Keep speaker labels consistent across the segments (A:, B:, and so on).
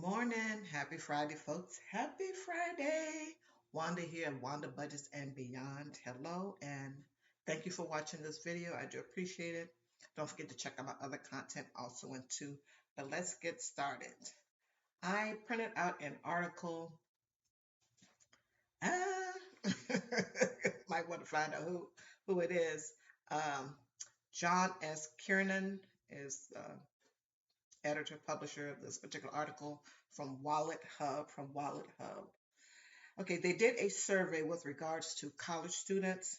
A: Morning. Happy Friday, folks. Happy Friday. Wanda here, Wanda Budgets and Beyond. Hello, and thank you for watching this video. I do appreciate it. Don't forget to check out my other content also into. But let's get started. I printed out an article. Ah, might want to find out who it is. Um, John S. Kiernan is editor, publisher of this particular article from Wallet Hub, Okay, they did a survey with regards to college students,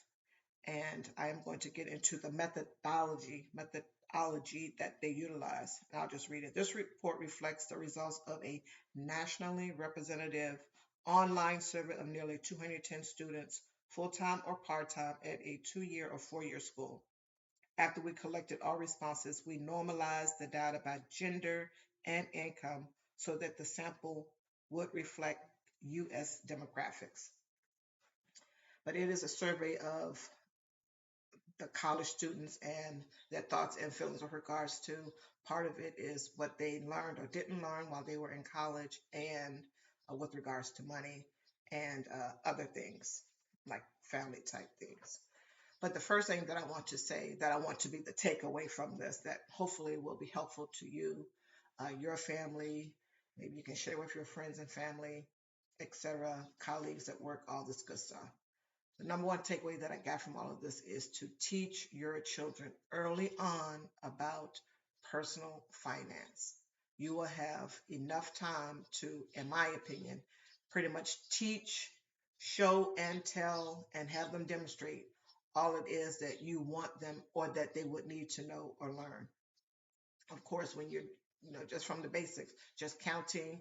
A: and I am going to get into the methodology that they utilize. And I'll just read it. This report reflects the results of a nationally representative online survey of nearly 210 students, full-time or part-time, at a 2-year or 4-year school. After we collected all responses, we normalized the data by gender and income so that the sample would reflect U.S. demographics. But it is a survey of the college students and their thoughts and feelings with regards to part of it is what they learned or didn't learn while they were in college, and with regards to money and other things like family type things. But the first thing that I want to say, that I want to be the takeaway from this, that hopefully will be helpful to you, your family, maybe you can share with your friends and family, etc., colleagues at work, all this good stuff. The number one takeaway that I got from all of this is to teach your children early on about personal finance. You will have enough time to, in my opinion, pretty much teach, show, and tell, and have them demonstrate all it is that you want them or that they would need to know or learn. Of course, when you're just from the basics, just counting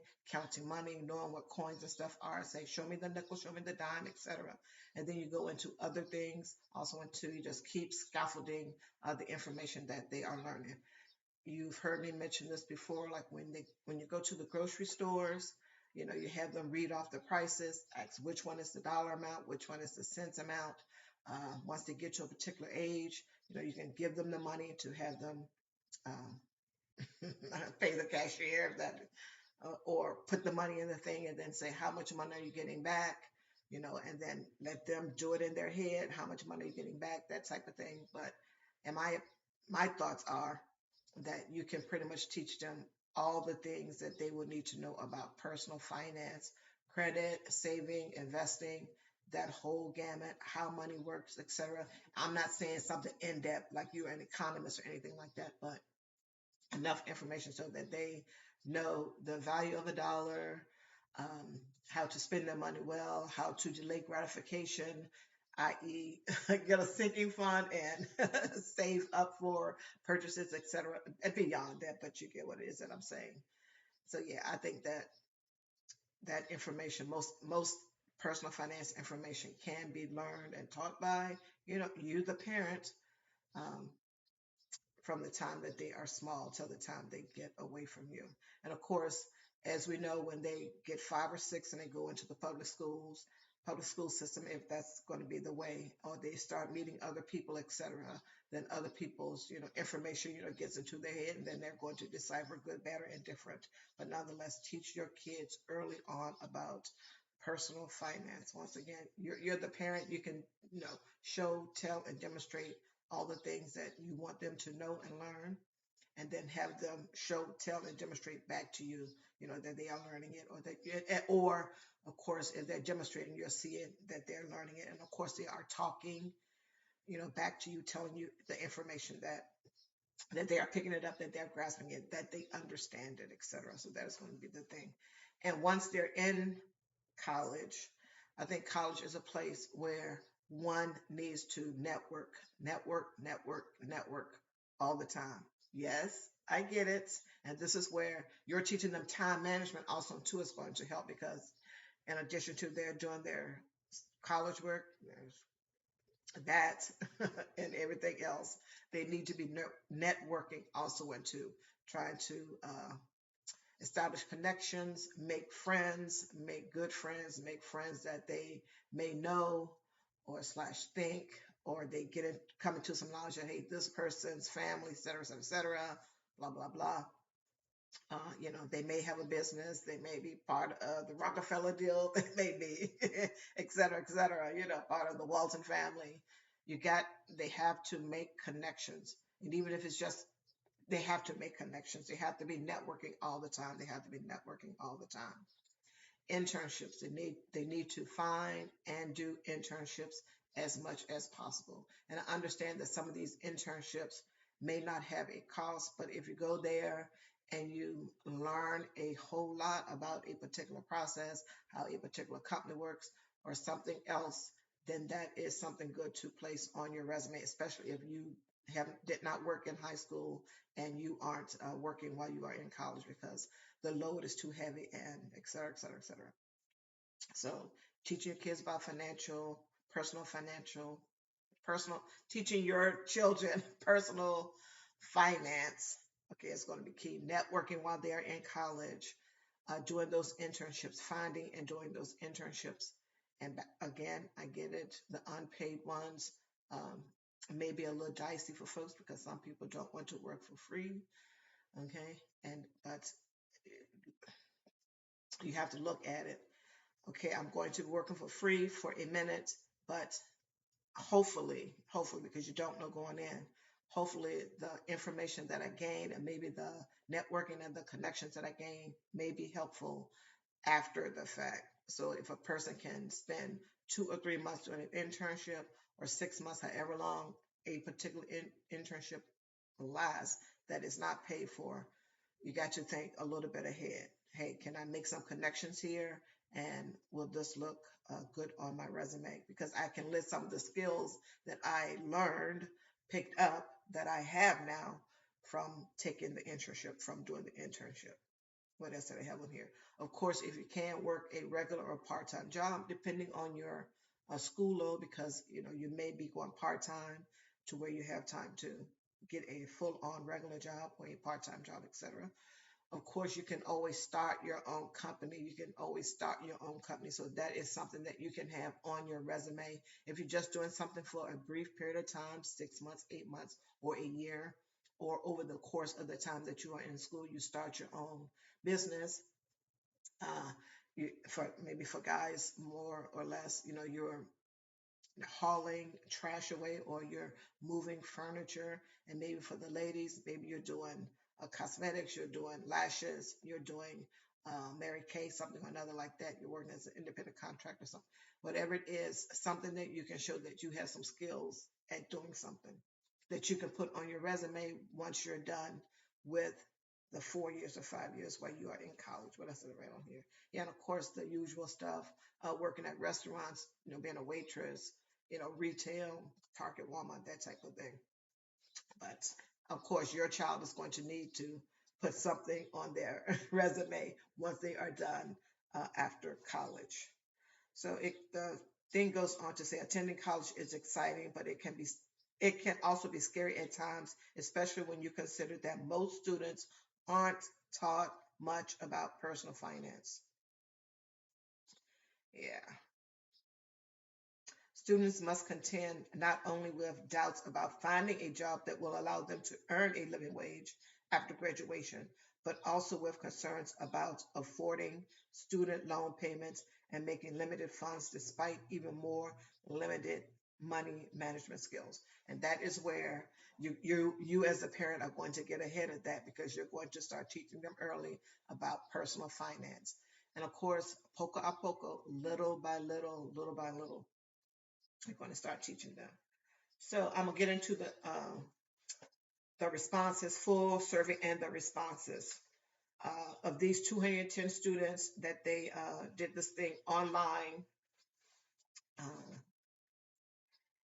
A: money, knowing what coins and stuff are, say, show me the nickel, show me the dime, etc. And then you go into other things, also into you just keep scaffolding the information that they are learning. You've heard me mention this before, like when you go to the grocery stores, you have them read off the prices, ask which one is the dollar amount, which one is the cents amount. Once they get to a particular age, you can give them the money to have them um, pay the cashier that, or put the money in the thing and then say how much money are you getting back, and then let them do it in their head, how much money are you getting back, that type of thing. But and my thoughts are that you can pretty much teach them all the things that they would need to know about personal finance, credit, saving, investing, that whole gamut, how money works, etc. I'm not saying something in depth like you're an economist or anything like that, but enough information so that they know the value of a dollar, um, how to spend their money well, how to delay gratification, i.e., get a sinking fund and save up for purchases, etc. And beyond that, but you get what it is that I'm saying. So yeah, I think that information, most personal finance information, can be learned and taught by you, the parent. Um, from the time that they are small till the time they get away from you. And of course, as we know, when they get 5 or 6 and they go into the public school system, if that's going to be the way, or they start meeting other people, etc., then other people's, information, gets into their head, and then they're going to decipher good, bad, or indifferent. But nonetheless, teach your kids early on about personal finance. Once again, you're the parent. You can, show, tell, and demonstrate all the things that you want them to know and learn, and then have them show, tell, and demonstrate back to you, that they are learning it, or of course, if they're demonstrating, you'll see it that they're learning it, and of course, they are talking, back to you, telling you the information that they are picking it up, that they're grasping it, that they understand it, etc. So that is going to be the thing. And once they're in college, I think college is a place where one needs to network all the time. Yes, I get it. And this is where you're teaching them time management also too is going to help, because in addition to their doing their college work, there's that and everything else. They need to be networking also into trying to establish connections, make good friends, make friends that they may know or slash think, or they come into some knowledge that, hey, this person's family, et cetera, et cetera, et cetera, blah, blah, blah. They may have a business, they may be part of the Rockefeller deal, they may be, et cetera, part of the Walton family. You got, they have to make connections. And even if it's just, they have to make connections. They have to be networking all the time. They have to be networking all the time. Internships, they need to find and do internships as much as possible. And I understand that some of these internships may not have a cost, but if you go there and you learn a whole lot about a particular process, how a particular company works, or something else, then that is something good to place on your resume, especially if you did not work in high school and you aren't working while you are in college, because the load is too heavy, and et cetera, et cetera, et cetera. So teaching your kids about financial, personal, teaching your children personal finance. Okay, it's going to be key. Networking while they're in college, doing those internships, finding and doing those internships. And again, I get it. The unpaid ones um, may be a little dicey for folks because some people don't want to work for free. Okay, but you have to look at it. Okay, I'm going to be working for free for a minute, but hopefully, because you don't know going in, hopefully the information that I gain and maybe the networking and the connections that I gain may be helpful after the fact. So if a person can spend 2 or 3 months doing an internship, or 6 months, however long a particular internship lasts, that is not paid for, you got to think a little bit ahead. Hey, can I make some connections here? And will this look good on my resume? Because I can list some of the skills that I learned, picked up, that I have now from taking the internship, from doing the internship. What else did I have on here? Of course, if you can work a regular or part-time job, depending on your school load, because you may be going part-time to where you have time to get a full-on regular job or a part-time job, etc. Of course, you can always start your own company. You can always start your own company. So that is something that you can have on your resume. If you're just doing something for a brief period of time, 6 months, 8 months, or a year, or over the course of the time that you are in school, you start your own business. Uh, for maybe for guys, more or less, you're hauling trash away, or you're moving furniture. And maybe for the ladies, maybe you're doing cosmetics, you're doing lashes, you're doing Mary Kay, something or another like that. You're working as an independent contractor, something, whatever it is, something that you can show that you have some skills at doing something that you can put on your resume once you're done with the 4 years or 5 years while you are in college. What else is right on here? Yeah, and of course the usual stuff, working at restaurants, being a waitress, retail, Target, Walmart, that type of thing. But of course, your child is going to need to put something on their resume once they are done after college. So the thing goes on to say, attending college is exciting, but it can also be scary at times, especially when you consider that most students aren't taught much about personal finance. Yeah. Students must contend not only with doubts about finding a job that will allow them to earn a living wage after graduation, but also with concerns about affording student loan payments and making limited funds despite even more limited money management skills. And that is where you as a parent are going to get ahead of that, because you're going to start teaching them early about personal finance. And of course, poco a poco, little by little, little by little, I'm going to start teaching them. So I'm gonna get into the responses, full survey, and the responses of these 210 students that they did this thing online. Uh,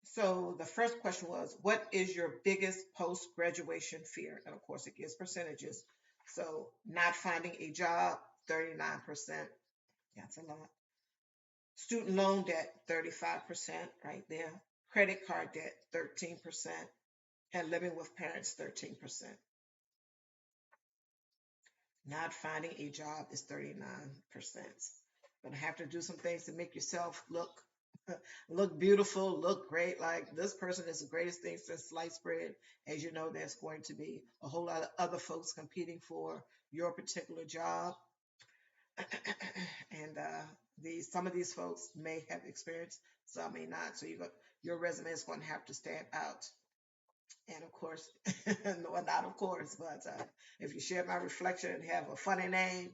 A: so the first question was, what is your biggest post-graduation fear? And of course, it gives percentages. So not finding a job, 39%. That's a lot. Student loan debt, 35%, right there. Credit card debt, 13%. And living with parents, 13%. Not finding a job is 39%. Gonna have to do some things to make yourself look Look beautiful, look great. Like this person is the greatest thing since sliced bread. As you know, there's going to be a whole lot of other folks competing for your particular job. And these some of these folks may have experience, some may not. So your resume is going to have to stand out. And of course, no, well, not of course, but if you share my reflection and have a funny name,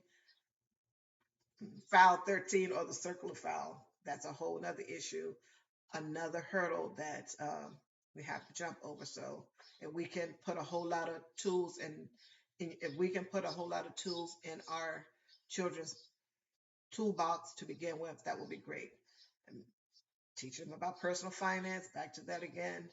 A: file 13 or the circular file, that's a whole other issue, another hurdle that we have to jump over. So if we can put a whole lot of tools if we can put a whole lot of tools in our children's toolbox to begin with, that would be great. And teach them about personal finance. Back to that again.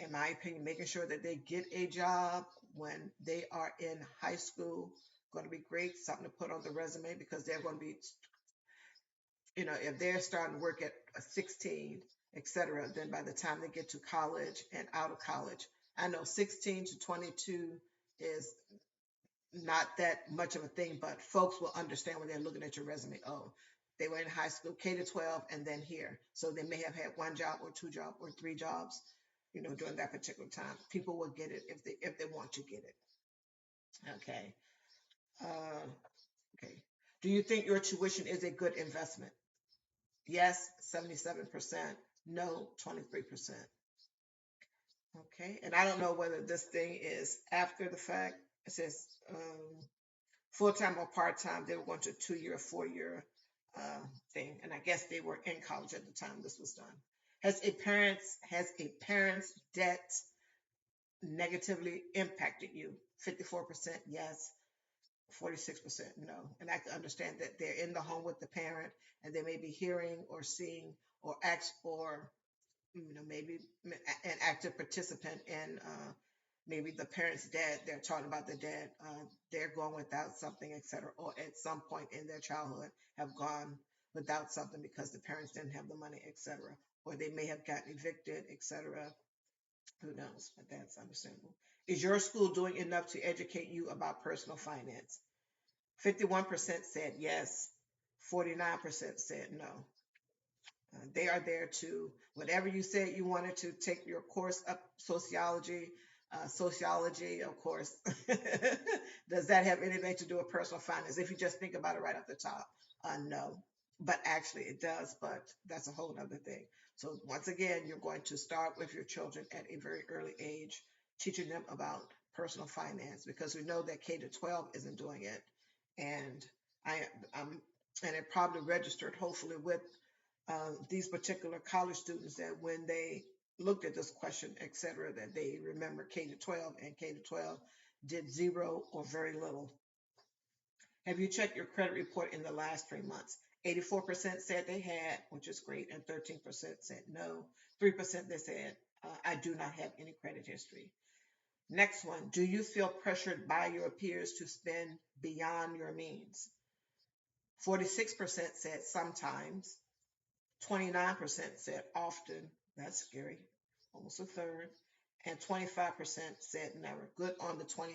A: In my opinion, making sure that they get a job when they are in high school going to be great. Something to put on the resume because they're going to be, if they're starting to work at 16, etc., then by the time they get to college and out of college, I know 16 to 22 is not that much of a thing, but folks will understand when they're looking at your resume. Oh, they were in high school, K to 12, and then here. So they may have had one job or two jobs or three jobs, during that particular time. People will get it if they want to get it. Okay. Uh, okay. Do you think your tuition is a good investment? Yes, 77%. No, 23%. Okay. And I don't know whether this thing is after the fact. It says full time or part time. They were going to a 2 year, 4 year thing, and I guess they were in college at the time this was done. Has a parent's debt negatively impacted you? 54% yes, 46% no. And I can understand that they're in the home with the parent, and they may be hearing or seeing or act or maybe an active participant in maybe the parent's dad. They're talking about the dad. They're going without something, etc. Or at some point in their childhood have gone without something because the parents didn't have the money, etc. Or they may have gotten evicted, etc. Who knows? But that's understandable. Is your school doing enough to educate you about personal finance? 51% said yes. 49% said no. They are there to, whatever you said you wanted to take your course up, sociology, of course. Does that have anything to do with personal finance? If you just think about it right off the top, no. But actually, it does, but that's a whole other thing. So, once again, you're going to start with your children at a very early age, teaching them about personal finance because we know that K to 12 isn't doing it. And I, I'm, and it probably registered hopefully with these particular college students that when they looked at this question, et cetera, that they remember K to 12 and K to 12 did zero or very little. Have you checked your credit report in the last 3 months? 84% said they had, which is great, and 13% said no. 3% they said, I do not have any credit history. Next one, do you feel pressured by your peers to spend beyond your means? 46% said sometimes. 29% said often. That's scary. Almost a third. And 25% said never. Good on the 25%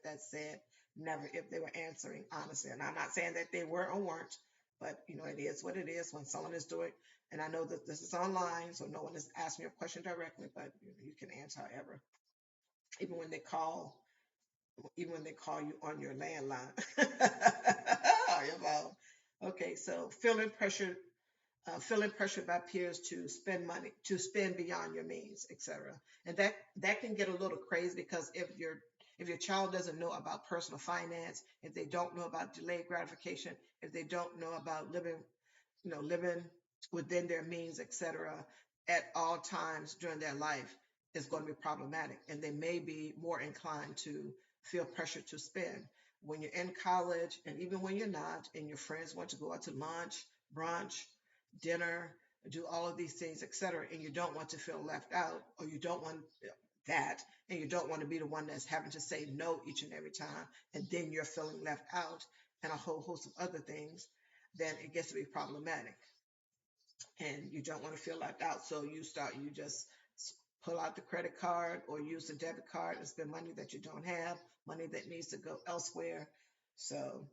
A: that said never if they were answering honestly. And I'm not saying that they were or weren't, but it is what it is when someone is doing. And I know that this is online, so no one is asking you a question directly, but you can answer however. Even when they call, even when they call you on your landline. Your phone. Okay, so feeling pressured by peers to spend money, to spend beyond your means, etc. And that can get a little crazy because if your child doesn't know about personal finance, if they don't know about delayed gratification, if they don't know about living within their means, etc., at all times during their life, is going to be problematic, and they may be more inclined to feel pressure to spend when you're in college, and even when you're not, and your friends want to go out to lunch, brunch, dinner, do all of these things, etc., and you don't want to feel left out, or you don't want that, and you don't want to be the one that's having to say no each and every time, and then you're feeling left out, and a whole host of other things, then it gets to be problematic, and you don't want to feel left out. So you just pull out the credit card or use the debit card and spend money that you don't have, money that needs to go elsewhere. So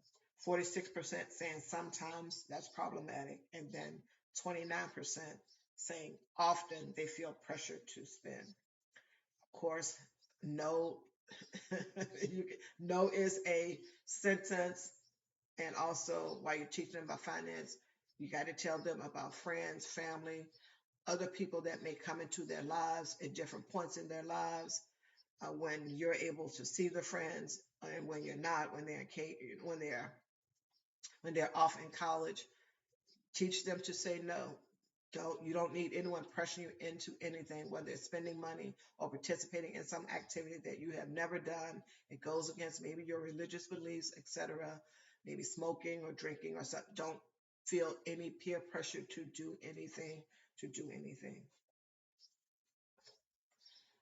A: 46% saying sometimes that's problematic, and then 29% saying often they feel pressure to spend. Of course, no, no is a sentence. And also, while you're teaching them about finance, you got to tell them about friends, family, other people that may come into their lives at different points in their lives, when you're able to see the friends and when you're not, when they're off in college. Teach them to say no. You don't need anyone pressuring you into anything, whether it's spending money or participating in some activity that you have never done. It goes against maybe your religious beliefs, etc. Maybe smoking or drinking or something. Don't feel any peer pressure to do anything. To do anything.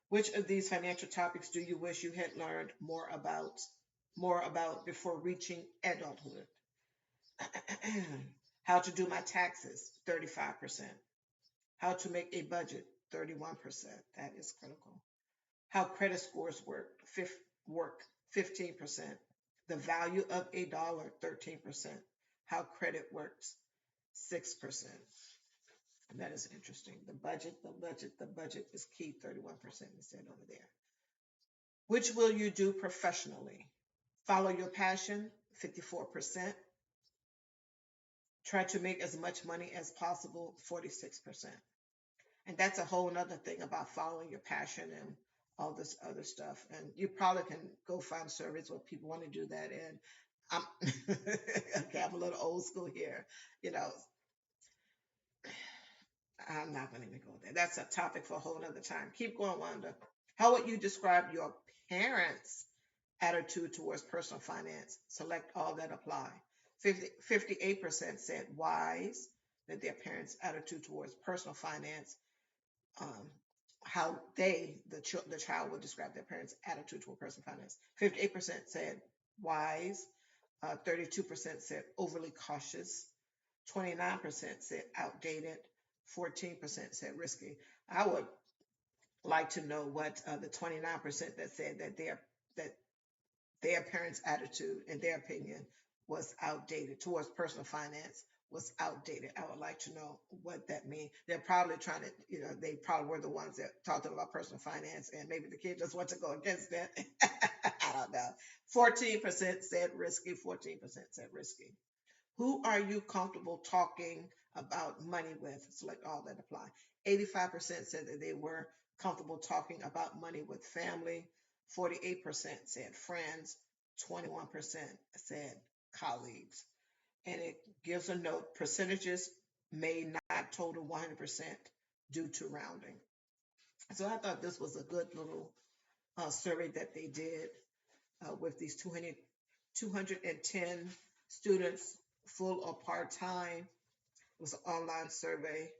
A: Which of these financial topics do you wish you had learned more about before reaching adulthood? How to do my taxes, 35%. How to make a budget, 31%. That is critical. How credit scores work, 15%. The value of a dollar, 13%. How credit works, 6%. And that is interesting. The budget is key, 31% is said over there. Which will you do professionally? Follow your passion, 54%. Try to make as much money as possible, 46%. And that's a whole nother thing about following your passion and all this other stuff. And you probably can go find surveys where people want to do that. And I'm okay, I'm a little old school here. You know, I'm not going to even go there. That's a topic for a whole nother time. Keep going, Wanda. How would you describe your parents' attitude towards personal finance? Select all that apply. 58% said wise, that their parents' attitude towards personal finance, um, how the child would describe their parents' attitude toward personal finance. 58% said wise, 32% said overly cautious, 29% said outdated, 14% said risky. I would like to know what the 29% that said that their parents' attitude, in their opinion, was outdated towards personal finance was outdated. I would like to know what that means. They're probably trying to, they probably were the ones that talked about personal finance, and maybe the kid just wants to go against that. I don't know. 14% said risky, 14% said risky. Who are you comfortable talking about money with? Select all that apply. 85% said that they were comfortable talking about money with family. 48% said friends. 21% said colleagues. And it gives a note, percentages may not total 100% due to rounding. So I thought this was a good little survey that they did with these 210 students, full or part-time. It was an online survey,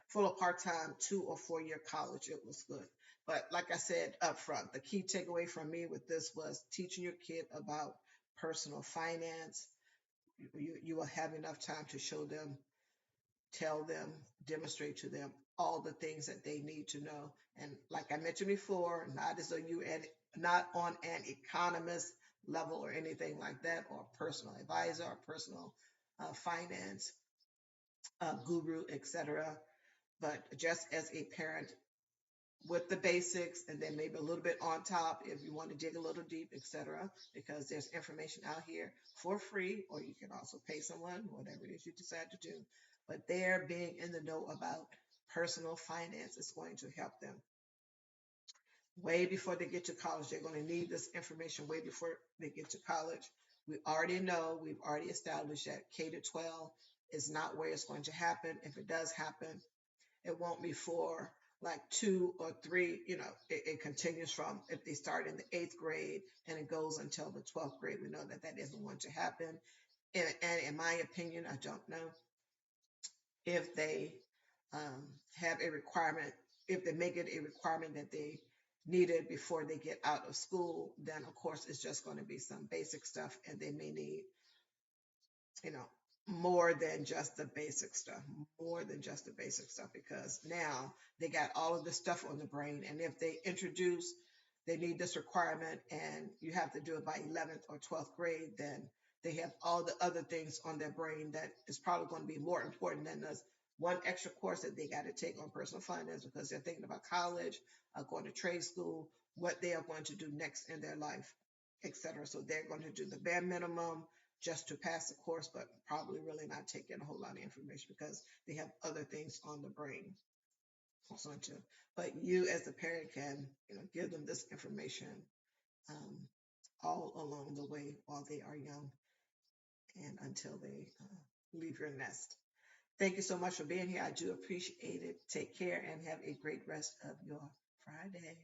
A: full or part-time, 2 or 4 year college. It was good. But like I said up front, the key takeaway from me with this was teaching your kid about personal finance. You will have enough time to show them, tell them, demonstrate to them all the things that they need to know. And like I mentioned before, not as though not on an economist level or anything like that, or personal advisor or personal finance guru, etc. But just as a parent, with the basics, and then maybe a little bit on top if you want to dig a little deep, etc. Because there's information out here for free, or you can also pay someone, whatever it is you decide to do. But their being in the know about personal finance is going to help them way before they get to college. They're going to need this information way before they get to college. We already know, we've already established that K to 12 is not where it's going to happen. If it does happen, it won't be for like 2 or 3, it continues from, if they start in the 8th grade and it goes until the 12th grade. We know that that isn't going to happen. And in my opinion, I don't know if they have a requirement, if they make it a requirement that they need it before they get out of school, then of course it's just going to be some basic stuff, and they may need, you know, more than just the basic stuff, because now they got all of this stuff on the brain. And if they need this requirement and you have to do it by 11th or 12th grade, then they have all the other things on their brain that is probably going to be more important than one extra course that they got to take on personal finance because they're thinking about college, going to trade school, what they are going to do next in their life, etc. So they're going to do the bare minimum just to pass the course, but probably really not taking a whole lot of information because they have other things on the brain also into. But you as a parent can, give them this information um, all along the way while they are young and until they leave your nest. Thank you so much for being here. I do appreciate it. Take care and have a great rest of your Friday.